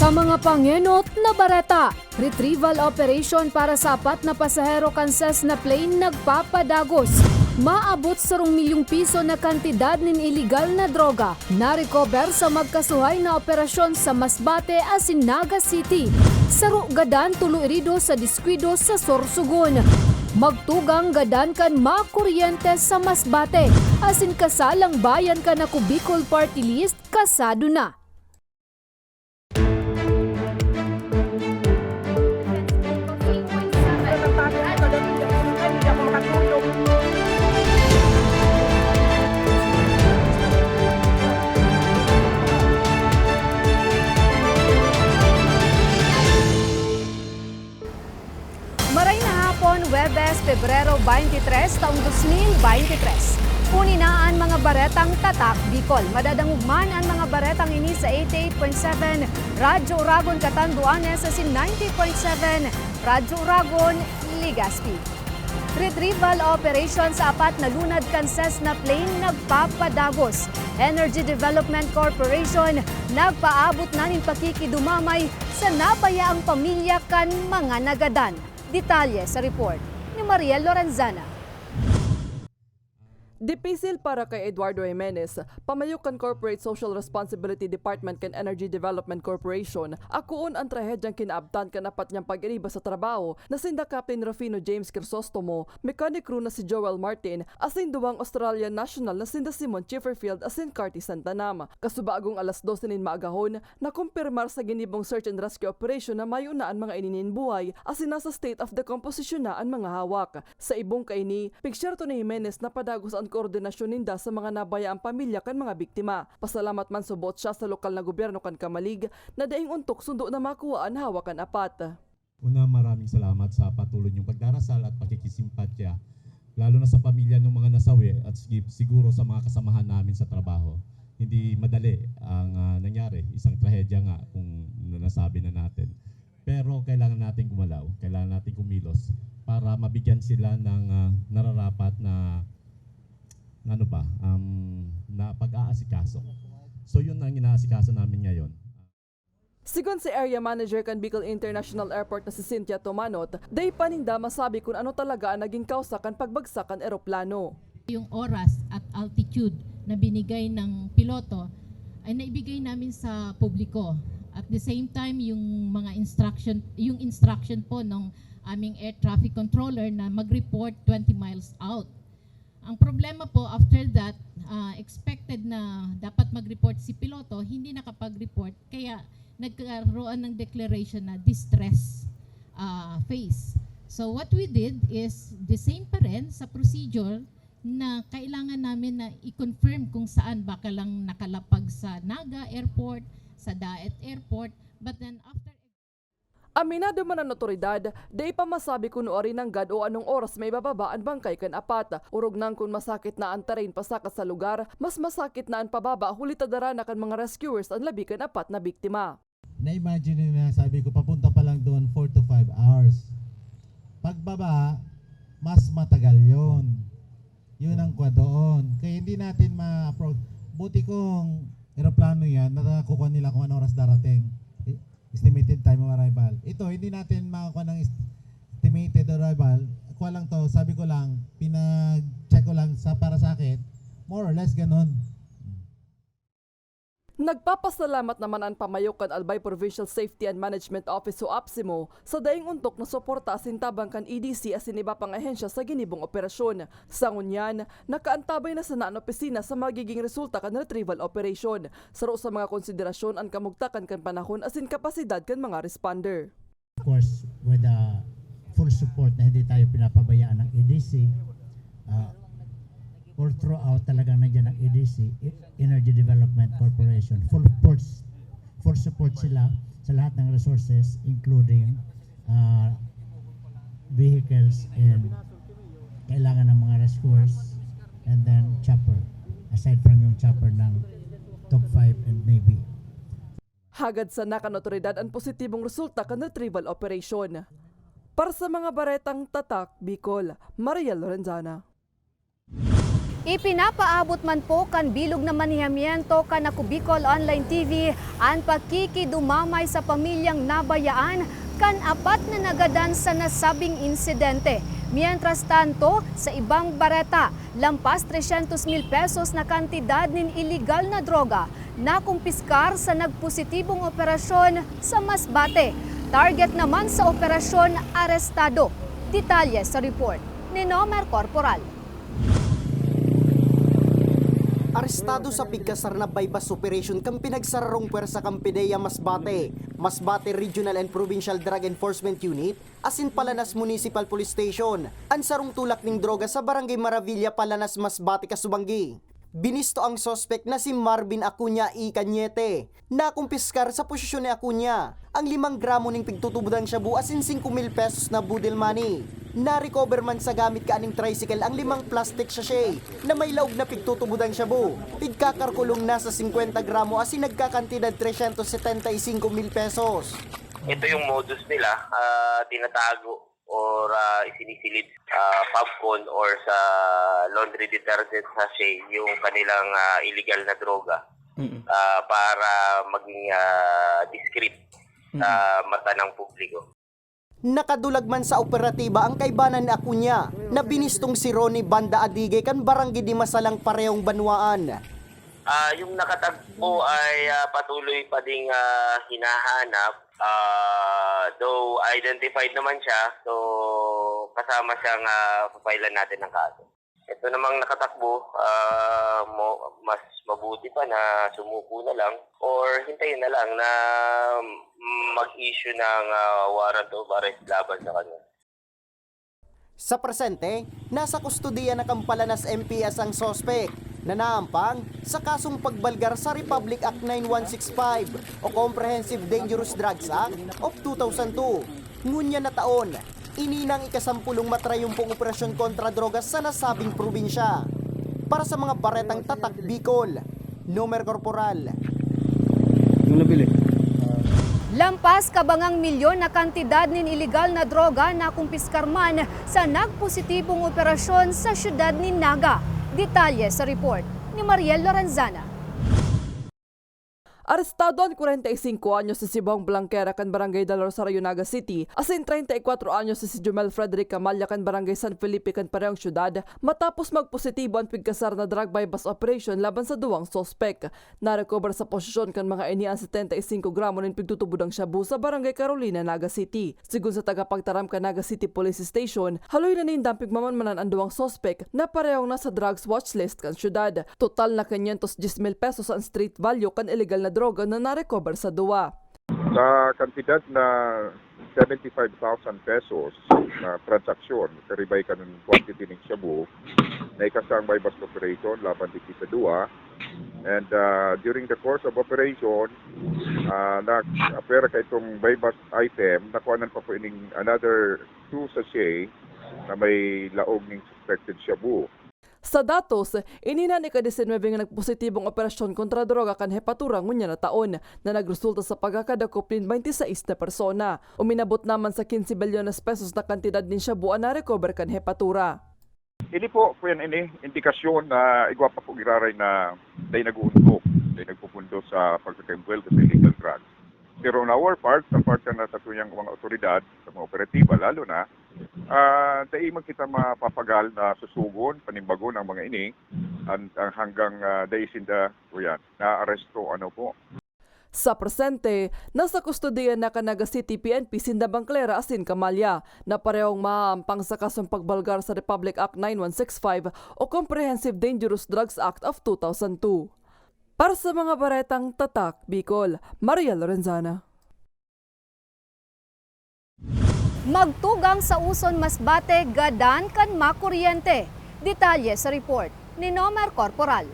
Sa mga pangenot na bareta, retrieval operation para sa 4 na pasahero kanses na plane nagpapadagos. Maabot sa 2 milyong piso na kantidad ng iligal na droga na recover sa magkasuhay na operasyon sa Masbate, Naga City. Saro gadan tulo irido sa diskwido sa Sorsogon. Magtugang gadan kan makuryente sa Masbate, asin kasalang bayan ka na Bicol Party List kasado na. Maray na hapon, Webes, Pebrero 23, taong 2023. Uninaan mga baretang tatak Bicol. Madadangugman ang mga baretang ini sa 88.7 Radyo Uragon Catanduanes sa 90.7 Radyo Uragon Legazpi. Retrieval operation sa 4 na lunad kanses na plane nagpapadagos. Energy Development Corporation nagpaabot na nin pakikidumamay sa nabayaang pamilya kan mga nagadan. Detalye sa report ni Mariel Lorenzana. Dipisil para kay Eduardo Jimenez, pamayukan Corporate Social Responsibility Department kan Energy Development Corporation, akuon ang trahedyang kinaabtan kanapat niyang pag-iriba sa trabaho na sinda Captain Rufino James Crisostomo, mechanic crew na si Joel Martin, asin duwang Australian national na sinda Simon Chipperfield asin Carty Santanama. Kasubagong alas 12 nin maagahon, nakumpirmar sa ginibong search and rescue operation na mayunaan mga ininin buhay asin nasa state of decomposition na ang mga hawak. Sa ibong kaini, pigsyerto ni Jimenez na padagos ang koordinasyon ninda sa mga nabayaang pamilya kan mga biktima. Pasalamat man subot siya sa lokal na gobyerno kan Kamalig na daing untok sundo na makuha ang hawakan apat. Una, maraming salamat sa patuloy niyong pagdarasal at pakikisimpatya, lalo na sa pamilya ng mga nasawi at siguro sa mga kasamahan namin sa trabaho. Hindi madali ang nangyari, isang trahedya nga kung nasabi na natin. Pero kailangan natin gumalaw, kailangan natin kumilos para mabigyan sila ng nararapat na na pag-aasikaso. So yun ang inaasikaso namin ngayon. Sigon si Area Manager kan Bicol International Airport na si Cynthia Tomanot, day paninda masabi kung ano talaga ang naging kausa kan pagbagsak kan eroplano. Yung oras at altitude na binigay ng piloto ay naibigay namin sa publiko. At the same time, yung instruction po ng aming air traffic controller na mag-report 20 miles out. Ang problema po, after that, expected na dapat mag-report si piloto, hindi nakapag-report, kaya nagkaroon ng declaration na distress phase. So what we did is the same pa rin sa procedure na kailangan namin na i-confirm kung saan baka lang nakalapag sa Naga Airport, sa Daet Airport, but then after... Aminado man ang otoridad, day pa masabi kung ori ng gad o anong oras may bababa ang bangkay kan apat. Urog nang kung masakit na ang terrain pasakat sa lugar, mas masakit na ang pababa hulitadara na kan mga rescuers ang labi kan apat na biktima. Na-imagine na sabi ko papunta pa lang doon 4 to 5 hours. Pagbaba, mas matagal yon. Yun ang kwa doon. Kaya hindi natin ma-approach. Buti kong aeroplano yan, nakakuha nila kung anong oras darating. Estimated time of arrival. Ito, hindi natin makakuha ng estimated arrival. Kuha lang to, sabi ko lang, pinag-check ko lang para sa akin, more or less ganun. Nagpapasalamat naman ang pamayukan Albay Provincial Safety and Management Office o APSIMO sa daing untok na suporta asintabang kan EDC asin iba pang ahensya sa ginibong operasyon. Sa ngunyan, nakaantabay na sa naan opisina sa magiging resulta kan retrieval operation. Saro sa mga konsiderasyon ang kamugtakan kan panahon asin kapasidad kan mga responder. Of course, with the full support na hindi tayo pinapabayaan ng EDC, all throughout talagang nandiyan ang EDC, Energy Development Corporation. Full support sila sa lahat ng resources, including vehicles and kailangan ng mga rescuers, and then chopper, aside from yung chopper ng top 5 and Navy. Hagad sa nakan otoridad ang positibong resulta kan retrieval operation. Para sa mga baretang tatak, Bicol, Mariel Lorenzana. Ipinapaabot man po kan bilog na manihamiento kan ako Bicol Online TV ang pagkikidumamay sa pamilyang nabayaan kan apat na nagadan sa nasabing insidente. Mientras tanto, sa ibang bareta, lampas 300,000 pesos na kantidad ng illegal na droga na kumpiskar sa nagpositibong operasyon sa Masbate. Target naman sa operasyon, arestado. Detalye sa report ni Nomer Corporal. Arestado sa pigkasar na bypass operation kang pinagsararong puwersa kang PDEA Masbate, Masbate Regional and Provincial Drug Enforcement Unit, asin Palanas Municipal Police Station, ansarong tulak ning droga sa Barangay Maravilla, Palanas, Masbate, Kasubanggi. Binisto ang sospek na si Marvin Acuña y Cañete, na kumpiskar sa posisyon ni Acuña ang 5 gramo ning pigtutubudang shabu asin 5,000 pesos na budel money. Na-recover man sa gamit kaaning tricycle ang 5 plastic sachet na may laog na pigtutubudang shabu. Pigkakarkulong na sa 50 gramo asin nagkakantidad 375,000 pesos. Ito yung modus nila, tinatago or isinisilid popcorn or sa laundry detergent sachet yung kanilang illegal na droga para maging discreet sa mata ng publiko. Nakadulag man sa operatiba ang kaibanan ni Acuña na binistong si Ronnie Banda Adige kan Barangay di Masalang parehong Banwaan. Yung nakatagpo ay patuloy pa ding hinahanap. Though identified naman siya, so kasama siyang papailan natin ng kaso. Ito namang nakatakbo, mas mabuti pa na sumuko na lang or hintayin na lang na mag-issue ng warrant of arrest laban sa kanya. Sa presente, nasa kustudiya na Palanas MPS ang sospek na naampang sa kasong pagbalgar sa Republic Act 9165 o Comprehensive Dangerous Drugs Act of 2002. Ngunya na taon, ininang ikasampulong matrayumpong operasyon kontra drogas sa nasabing probinsya. Para sa mga baretang tatak Bicol, Nomer Corporal. Lampas kabangang milyon na kantidad ng iligal na droga na kumpiskar man sa nagpositibong operasyon sa syudad ni Naga. Detalye sa report ni Mariel Lorenzana. Arestado ang 45 anyos si Sibong Blanquera kan Barangay Del Rosario, Naga City, asin 34 anyos si Jumel Frederick Camalya kan Barangay San Felipe kan parehong syudad matapos magpositibo ang pigkasar na drug bypass operation laban sa duwang sospek. Na-recover sa posisyon kan mga inian 75 gramo ng pigtutubudang shabu sa Barangay Carolina, Naga City. Sigun sa tagapagtaram kan Naga City Police Station, haloy na nindang pigmamanmanan ang duwang sospek na parehong nasa drugs watchlist kan syudad. Total na 510,000 pesos ang street value kan illegal na droga na na-recover sa duwa. Sa kantidad na 75,000 pesos na transaksyon, karibay ka ng quantity ng shabu, na ikasang bypass operation, laban dito sa duwa. And during the course of operation, na-apera ka itong bypass item, nakuhanan pa po ining another 2 sachet na may laog ng suspected shabu. Sa datos, inina ni ka-19 nga nagpositibong operasyon kontra droga kan hepatura ngunya na taon na nagresulta sa pagkakadakop ng 26 na persona. Uminabot naman sa 15 bilyones pesos na kantidad din siya buwan na recover kan hepatura. Ini po yan indikasyon na igwa pa po giraray na day nag-uundok, day nagpupundo sa pagkakembwel sa illegal drugs. Pero on our part, sa part na sa tuyang mga otoridad, sa mga operatiba, lalo na, dahil kita mapapagal na susugon, panimbagon ang mga ini, hanggang dahil sinda, na-aresto po. Sa presente, nasa kustodiya na Naga City PNP Sinda Blanquera asin Camalya na parehong maampang sa kasong pagbalgar sa Republic Act 9165 o Comprehensive Dangerous Drugs Act of 2002. Para sa mga baretang tatak, Bicol, Mariel Lorenzana. Magtugang sa Uson Masbate, gadan kan makuryente. Detalye sa report ni Nomer Corporal.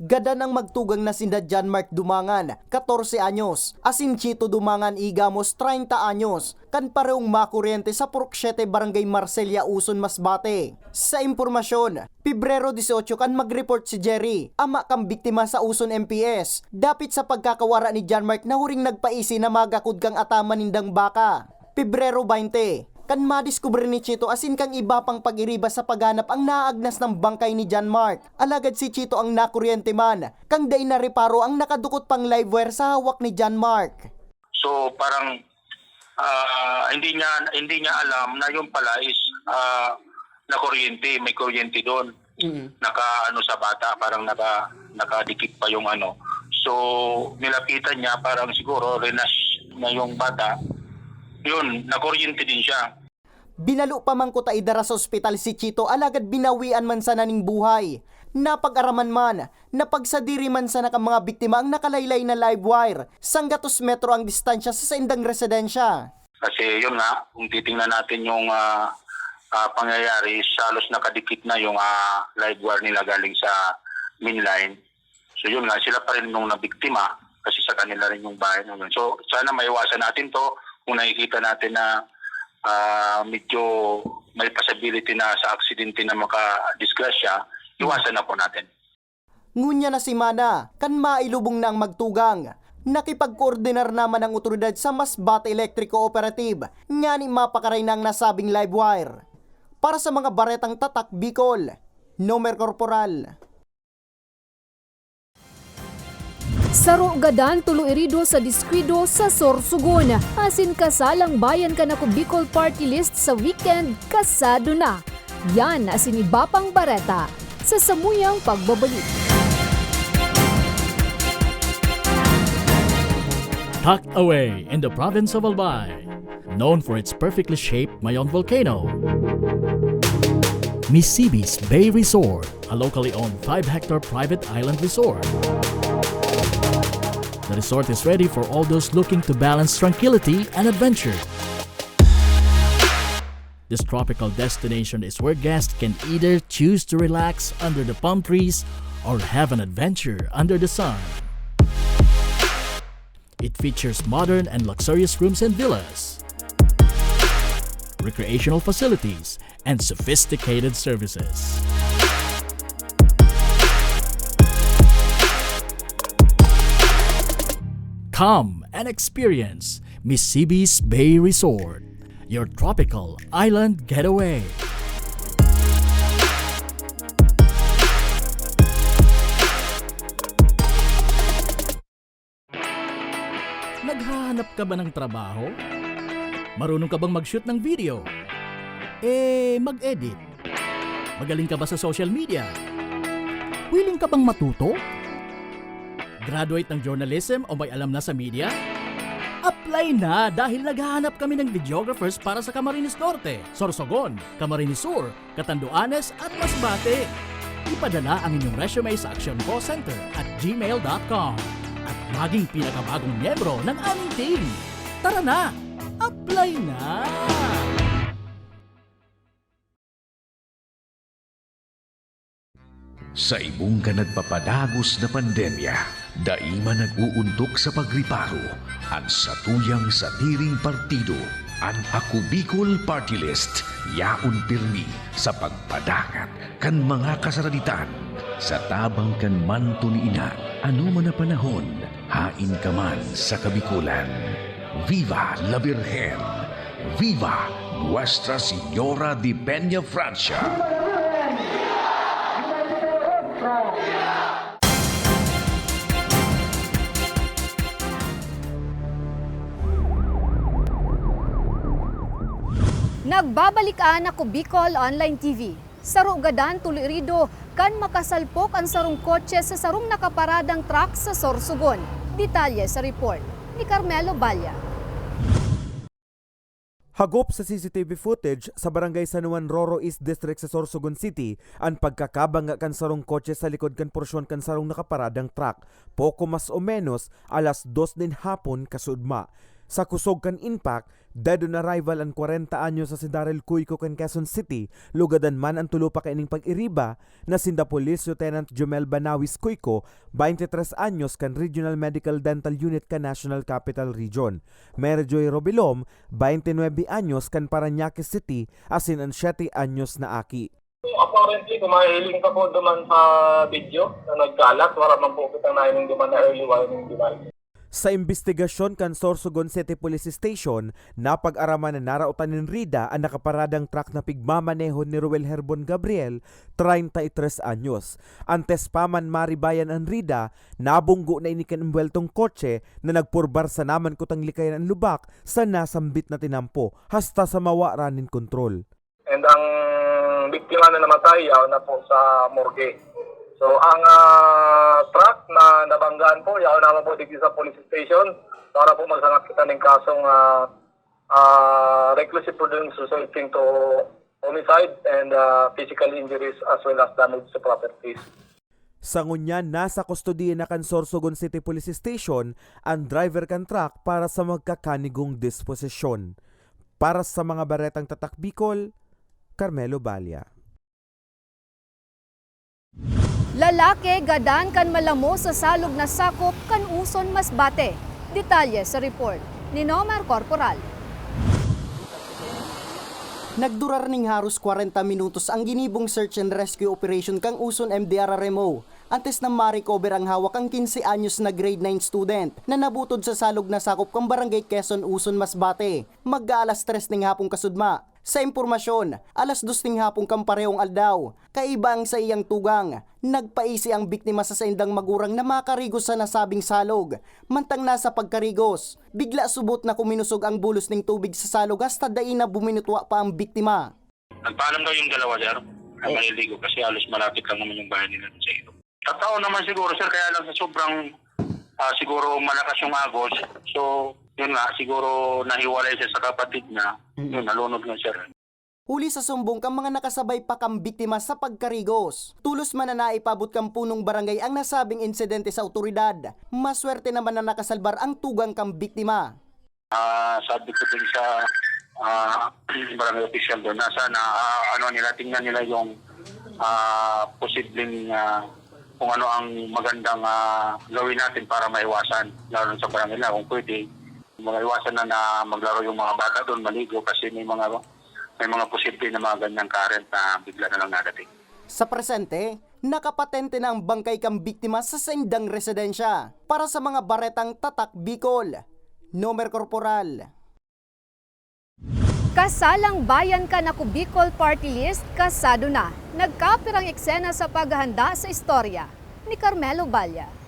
Gada ng magtugang na sinda John Mark Dumangan, 14 anyos, asin Chito Dumangan Igamos, 30 anyos, kan parehong makuryente sa Purok 7 Barangay Marcelia, Uson, Masbate. Sa impormasyon, Pebrero 18 kan mag-report si Jerry, ama kang biktima sa Uson MPS, dapit sa pagkakawara ni John Mark na huring nagpaisi na magakod kang ataman nindang baka. Pebrero 20, kan madiskubre ni Chito asin kang iba pang pag-iriba sa paghanap ang naagnas ng bangkay ni John Mark. Alagad si Chito ang nakuryente man, kang day na reparo ang nakadukot pang live wire sa hawak ni John Mark. So parang hindi niya alam na yung pala is na kuryente, may kuryente doon. Naka sa bata, parang nakadikit pa yung ano. So nilapitan niya, parang siguro renas na yung bata. Yun, nakuryente din siya. Binalo pa man ko taidara sa ospital si Chito, alagad binawian man sa naning buhay. Napag-araman man, napagsadiri man sa mga biktima ang nakalaylay na live wire. Sanggatos metro ang distansya sa saindang residensya. Kasi yun nga, kung titingnan natin yung pangyayari, halos nakadikit na yung live wire nila galing sa mainline. So yun nga, sila pa rin nung nabiktima kasi sa kanila rin yung bahay naman. So sana maiwasan natin to kung nakikita natin na medyo may possibility na sa aksidente na makadisgrasya, iwasan na po natin. Ngunya na si Mana, kan mailubong na ang magtugang. Nakipag-coordinar naman ang otoridad sa Masbate Electric Cooperative, nga ni mapakaray na ang nasabing live wire. Para sa mga baretang tatak Bicol, Nomer Corporal. Saro gadan tulo irido sa diskwido sa Sorsogon. Asin kasalang bayan ka na ko Bicol Party List sa weekend, kasado na. Yan asin iba pang bareta sa samuyang pagbabalik. Tucked away in the province of Albay, known for its perfectly shaped Mayon volcano, Misibis Bay Resort, a locally owned 5-hectare private island resort. The resort is ready for all those looking to balance tranquility and adventure. This tropical destination is where guests can either choose to relax under the palm trees or have an adventure under the sun. It features modern and luxurious rooms and villas, recreational facilities, and sophisticated services. Come and experience Misibis Bay Resort, your tropical island getaway. Naghahanap ka ba ng trabaho? Marunong ka bang mag-shoot ng video? Mag-edit? Magaling ka ba sa social media? Willing ka bang matuto? Graduate ng journalism o may alam na sa media? Apply na dahil naghahanap kami ng videographers para sa Camarines Norte, Sorsogon, Camarines Sur, Catanduanes at Masbate. Ipadala ang inyong resume sa actioncallcenter@gmail.com at maging pinakabagong miyembro ng aming team. Tara na! Apply na! Sa imong ka nagpapadagos na pandemya, daima nag-uuntok sa pagriparo ang satuyang satiring partido, ang Ako Bicol Party List, yaon pirmi sa pagpadangat kan mga kasaraditan, sa tabang kan manto ni ina, ano man na panahon, hain ka man sa kabikulan. Viva la Virgen! Viva Nuestra Señora de Peña Francia! Nagbabalikaan ako Bicol Online TV. Saro gadan tulo irido kan makasalpok ang sarong kotse sa sarong nakaparadang truck sa Sorsogon. Detalye sa report ni Carmelo Balya. Hagop sa CCTV footage sa Barangay San Juan Roro East District sa Sorsogon City ang pagkakabanga kan sarong kotse sa likod kan porsyon kan sarong nakaparadang truck. Poko mas o menos alas 2 din hapon kasudma. Sa kusog kan impact, dead on arrival ang 40 anyo sa Sidarel Cuyco kan Quezon City, lugadan man ang tulo pa kaining pag-iriba na sinda Police Lieutenant Jomel Banawis Cuyco, 23 anyos kan Regional Medical Dental Unit kan National Capital Region. Merjoy Robilom, 29 anyos kan Parañaque City, asin ang 7 anyos na aki. Apparently, kumahiling ka po duman sa video na nagkalat, wala man po kitang nahiling duman na early warning device. Sa investigasyon kan Sorsogon City Police Station, napag-araman na narautan ni Rida ang nakaparadang truck na pigmamaneho ni Ruel Herbon Gabriel, 33 anyos. Antes pa man maribayan ang Rida, nabunggo na inikanimbueltong kotse na nagpurbar sa naman kutang likayan ang lubak sa nasambit na tinampo, hasta sa mawaranin kontrol. And ang biktima na namatay na po sa morgue. So ang truck na nabanggaan po, yaw naman po dito sa police station para po magsangat kita ng kasong reckless imprudence resulting to homicide and physical injuries as well as damage to properties. Sa ngunyan, nasa kustodiya na kan Sorsogon City Police Station ang driver kan truck para sa magkakanigong disposisyon. Para sa mga baretang tatak Bicol, Carmelo Balya. Lalaki gadan kan malamo sa salog na sakop kan uson Masbate. Detalye sa report ni Nomar Corporal. Nagdurar ning haros 40 minutos ang ginibong search and rescue operation kang uson MDR Remo. Antes na ma-recover ang hawak ang 15 anyos na grade 9 student na nabutod sa salog na sakop kang barangay Quezon Uson Masbate. Mag-aalas 3 ning hapong kasudma. Sa impormasyon, alas 2 ning hapong kang parehong aldaw. Kaibang sa iyang tugang, nagpaisi ang biktima sa saindang magurang na makarigos sa nasabing salog. Mantang nasa pagkarigos, bigla subot na kuminusog ang bulos ng tubig sa salog hasta dain na buminutwa pa ang biktima. Nagpaalam daw yung dalawa, sir, na maliligo kasi halos malapit lang naman yung bahay nila sa ilo. Tatao naman siguro, sir, kaya lang sa sobrang siguro malakas yung agos. So, yun nga, siguro nahiwalay siya sa kapatid niya. Yun, nalunod nga, sir. Huli sa sumbong kang mga nakasabay pa kang biktima sa pagkarigos. Tulos man na naipabot kang punong barangay ang nasabing insidente sa otoridad. Maswerte naman na nakasalbar ang tugang kang biktima. Sabi ko din sa barangay official doon na sana tingnan nila yung posibleng kung ano ang magandang gawin natin para maiwasan, lalo sa barangay na kung pwede. Maiwasan na maglaro yung mga bata doon, maligo kasi may mga posible na mga ganyang current na bigla na lang nadating. Sa presente, nakapatente na ang bangkay kang biktima sa saindang residensya. Para sa mga baretang tatak Bicol, Nomer Corporal. Kasalang bayan ka na Bicol Party List, kasado na. Nagkapirang eksena sa paghahanda sa istorya ni Carmelo Balya.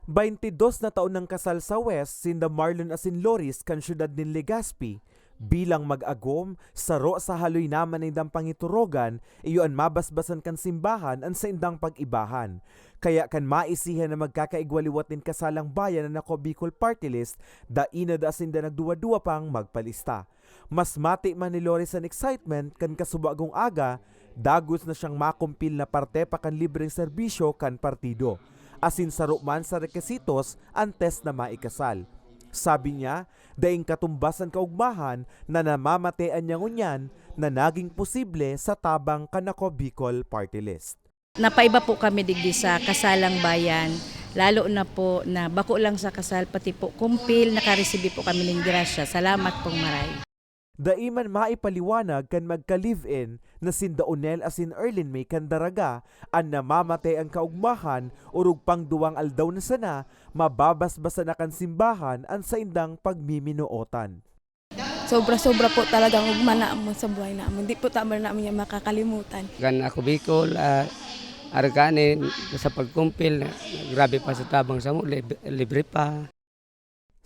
22 na taon ng kasal sa West, sinda Marlon Asinloris kan syudad ni Legazpi. Bilang mag-agom, saro sa haloy naman ng dampang iturogan, iyon mabasbasan kan simbahan ang sa indang pag-ibahan. Kaya kan maisihan na magkakaigwaliwat din kasalang bayan na Bicol Party List, daina da asinda nagduwa-duwa pang magpalista. Mas mati man ni Loris ang excitement kan kasubagong aga, dagos na siyang makumpil na parte pa kan libreng serbisyo kan partido. Asin saro man sa rekesitos antes na maikasal. Sabi niya, daing katumbasan kaugmahan na namamatean niya ngunyan na naging posible sa tabang kanako Bicol Party List. Napaiba po kami digdi sa kasalang bayan, lalo na po na bako lang sa kasal, pati po kumpil, nakaresibi po kami ng grasya. Salamat pong maray. Daiman maipaliwanag kan magka-live-in na sinda Onel asin Erlin May kan daraga ang namamate ang kaugmahan urug pang duwang aldaw na sana mababasbasa na kan simbahan ang sa indang pagmiminootan. Sobra-sobra po talagang ugmana mo sa buhay namin. Hindi po tama namin yung makakalimutan. Gan ako Bicol, arkanin sa pagkumpil, grabe pa sa tabang sa mo, libre pa.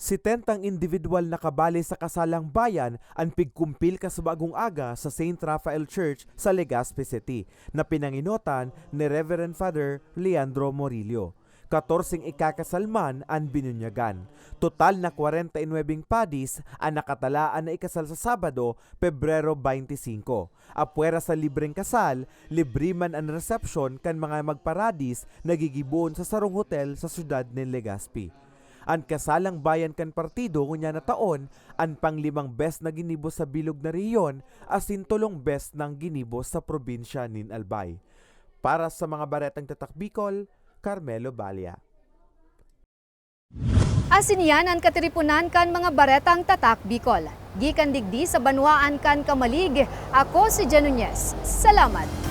Si tentang individual na kabali sa kasalang bayan ang pigkumpil kasubagong aga sa St. Raphael Church sa Legazpi City na pinanginotan ni Reverend Father Leandro Morillo. 14 ikakasalman ang binunyagan. Total na 49 padis ang nakatalaan na ikasal sa Sabado, Pebrero 25. Apwera sa libreng kasal, libre man ang reception kan mga magparadis nagigibuon sa sarong hotel sa syudad ng Legazpi. Ang kasalang bayan kan partido ngunya na taon, ang pang-5 best na ginibo sa bilog na riyon, asin 3 best ng ginibo sa probinsya nin Albay. Para sa mga baretang tatak Bicol, Carmelo Balya. Asin yan ang katiripunan kan mga baretang tatak Bicol. Gikan digdi sa banwaan kan Kamalig, ako si Jan Nunez. Salamat!